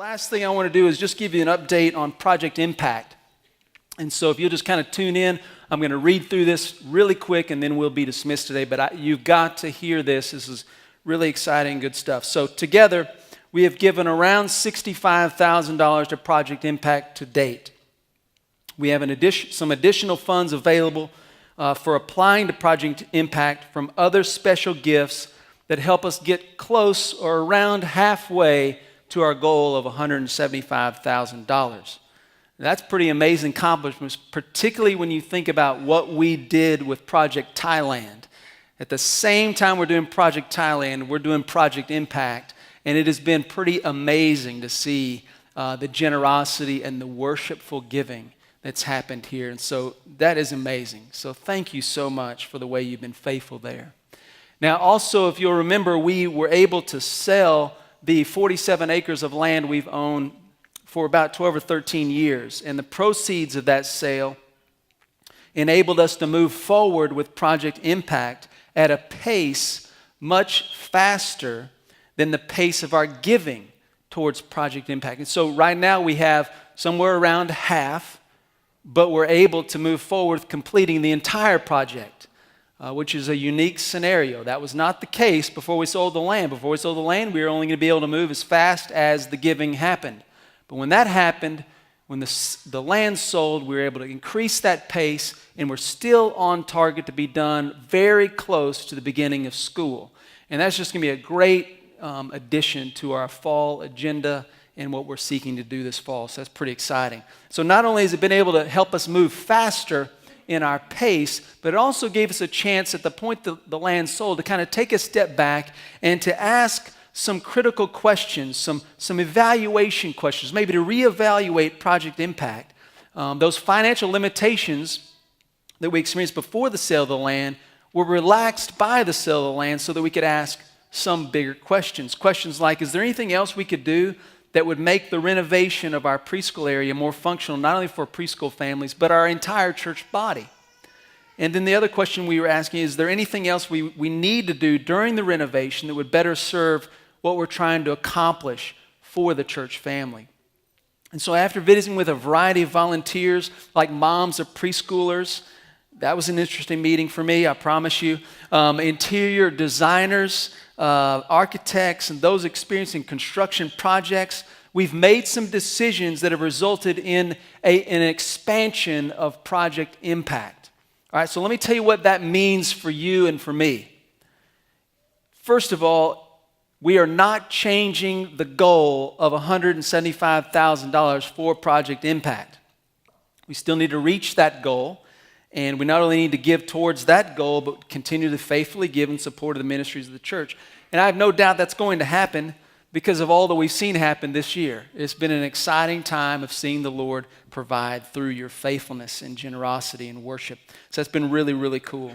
Last thing I want to do is just give you an update on Project Impact. And so if you'll just kind of tune in, I'm going to read through this really quick and then we'll be dismissed today. But you've got to hear this. This is really exciting, good stuff. So together, we have given around $65,000 to Project Impact to date. We have some additional funds available for applying to Project Impact from other special gifts that help us get close or around halfway to our goal of $175,000. That's pretty amazing accomplishments, particularly when you think about what we did with Project Thailand. At the same time we're doing Project Thailand, we're doing Project Impact, and it has been pretty amazing to see the generosity and the worshipful giving that's happened here. And so that is amazing. So thank you so much for the way you've been faithful there. Now also, if you'll remember, we were able to sell the 47 acres of land we've owned for about 12 or 13 years. And the proceeds of that sale enabled us to move forward with Project Impact at a pace much faster than the pace of our giving towards Project Impact. And so right now we have somewhere around half, but we're able to move forward completing the entire project, which is a unique scenario. That was not the case before we sold the land. Before we sold the land, we were only going to be able to move as fast as the giving happened. But when that happened, when the land sold, we were able to increase that pace, and we're still on target to be done very close to the beginning of school. And that's just going to be a great addition to our fall agenda and what we're seeking to do this fall. So that's pretty exciting. So not only has it been able to help us move faster in our pace, but it also gave us a chance at the point the land sold to kind of take a step back and to ask some critical questions, some evaluation questions, maybe to reevaluate Project Impact. Those financial limitations that we experienced before the sale of the land were relaxed by the sale of the land so that we could ask some bigger questions. Questions like, is there anything else we could do that would make the renovation of our preschool area more functional, not only for preschool families, but our entire church body? And then the other question we were asking, is there anything else we need to do during the renovation that would better serve what we're trying to accomplish for the church family? And so after visiting with a variety of volunteers, like moms of preschoolers, that was an interesting meeting for me, I promise you. Interior designers, architects, and those experiencing construction projects, we've made some decisions that have resulted in an expansion of Project Impact. All right, so let me tell you what that means for you and for me. First of all, we are not changing the goal of $175,000 for Project Impact. We still need to reach that goal, and we not only need to give towards that goal, but continue to faithfully give in support of the ministries of the church. And I have no doubt that's going to happen because of all that we've seen happen this year. It's been an exciting time of seeing the Lord provide through your faithfulness and generosity and worship. So that's been really, really cool.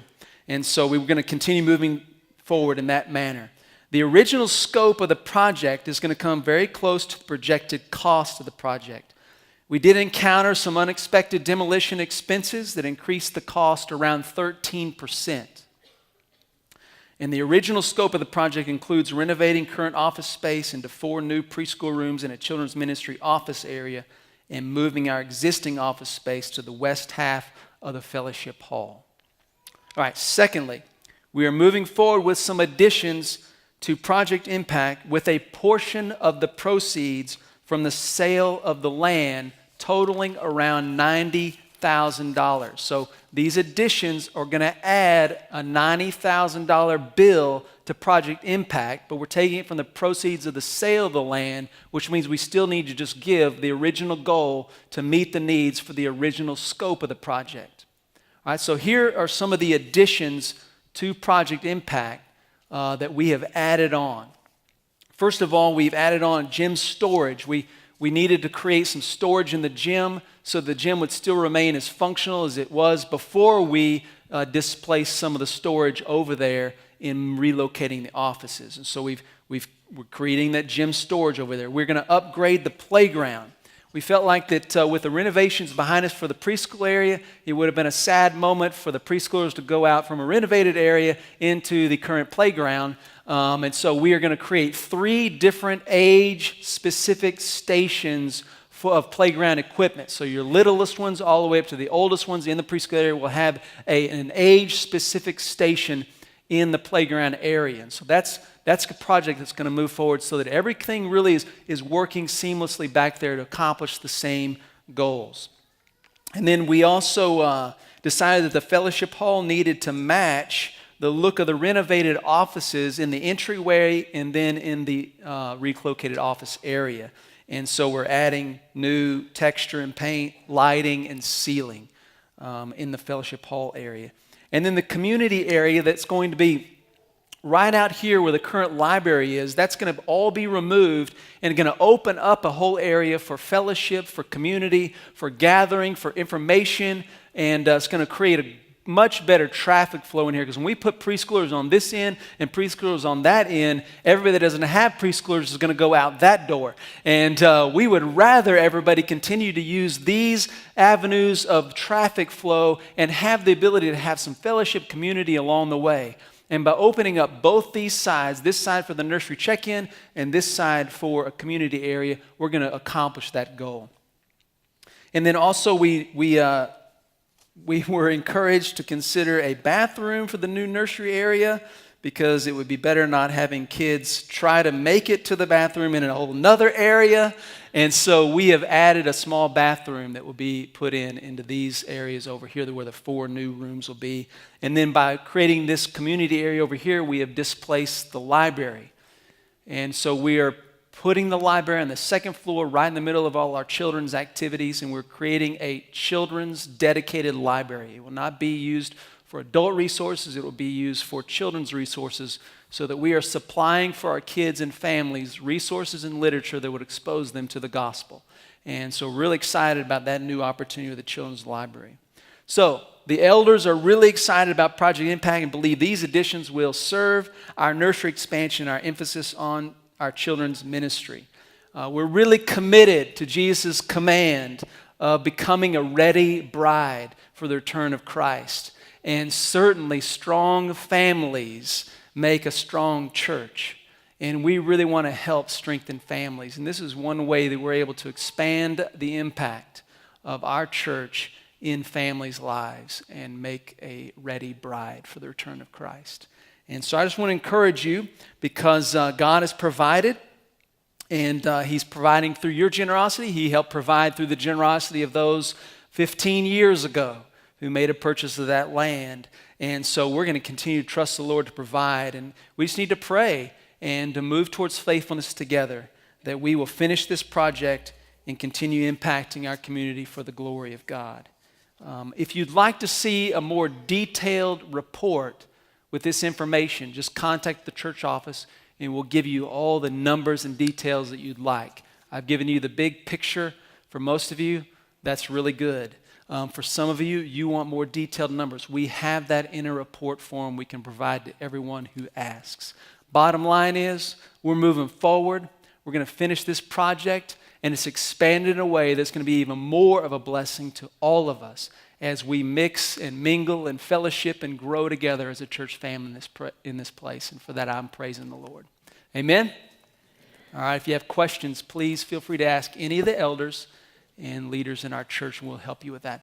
And so we're going to continue moving forward in that manner. The original scope of the project is going to come very close to the projected cost of the project. We did encounter some unexpected demolition expenses that increased the cost around 13%. And the original scope of the project includes renovating current office space into 4 new preschool rooms and a children's ministry office area and moving our existing office space to the west half of the fellowship hall. All right, secondly, we are moving forward with some additions to Project Impact with a portion of the proceeds from the sale of the land totaling around $90,000. So these additions are going to add a $90,000 bill to Project Impact, but we're taking it from the proceeds of the sale of the land, which means we still need to just give the original goal to meet the needs for the original scope of the project. All right, so here are some of the additions to Project Impact that we have added on. First of all, we've added on gym storage. We needed to create some storage in the gym so the gym would still remain as functional as it was before we displaced some of the storage over there in relocating the offices. And so we're creating that gym storage over there. We're going to upgrade the playground. We felt like that with the renovations behind us for the preschool area, it would have been a sad moment for the preschoolers to go out from a renovated area into the current playground. And so we are going to create 3 different age-specific stations of playground equipment. So your littlest ones all the way up to the oldest ones in the preschool area will have an age-specific station in the playground area. And so that's a project that's going to move forward so that everything really is working seamlessly back there to accomplish the same goals. And then we also decided that the fellowship hall needed to match the look of the renovated offices in the entryway and then in the relocated office area. And so we're adding new texture and paint, lighting, and ceiling in the fellowship hall area. And then the community area that's going to be right out here where the current library is, that's going to all be removed and going to open up a whole area for fellowship, for community, for gathering, for information, and it's going to create a much better traffic flow in here, because when we put preschoolers on this end and preschoolers on that end, everybody that doesn't have preschoolers is going to go out that door. And we would rather everybody continue to use these avenues of traffic flow and have the ability to have some fellowship community along the way. And by opening up both these sides, this side for the nursery check-in and this side for a community area, we're going to accomplish that goal. And then also we were encouraged to consider a bathroom for the new nursery area, because it would be better not having kids try to make it to the bathroom in a whole nother area. And so we have added a small bathroom that will be put into these areas over here where the 4 new rooms will be. And then by creating this community area over here, we have displaced the library. And so we are putting the library on the 2nd floor right in the middle of all our children's activities, and we're creating a children's dedicated library. It will not be used for adult resources, it will be used for children's resources, so that we are supplying for our kids and families resources and literature that would expose them to the gospel. And so really excited about that new opportunity with the children's library. So the elders are really excited about Project Impact and believe these additions will serve our nursery expansion, our emphasis on our children's ministry. We're really committed to Jesus' command of becoming a ready bride for the return of Christ. And certainly strong families make a strong church. And we really want to help strengthen families. And this is one way that we're able to expand the impact of our church in families' lives and make a ready bride for the return of Christ. And so I just want to encourage you, because God has provided, and He's providing through your generosity. He helped provide through the generosity of those 15 years ago who made a purchase of that land. And so we're going to continue to trust the Lord to provide. And we just need to pray and to move towards faithfulness together, that we will finish this project and continue impacting our community for the glory of God. If you'd like to see a more detailed report with this information, just contact the church office and we'll give you all the numbers and details that you'd like. I've given you the big picture. For most of you, that's really good. For some of you, you want more detailed numbers. We have that in a report form we can provide to everyone who asks. Bottom line is, we're moving forward. We're going to finish this project, and it's expanded in a way that's going to be even more of a blessing to all of us as we mix and mingle and fellowship and grow together as a church family in this place. And for that, I'm praising the Lord. Amen? All right, if you have questions, please feel free to ask any of the elders and leaders in our church, and we'll help you with that.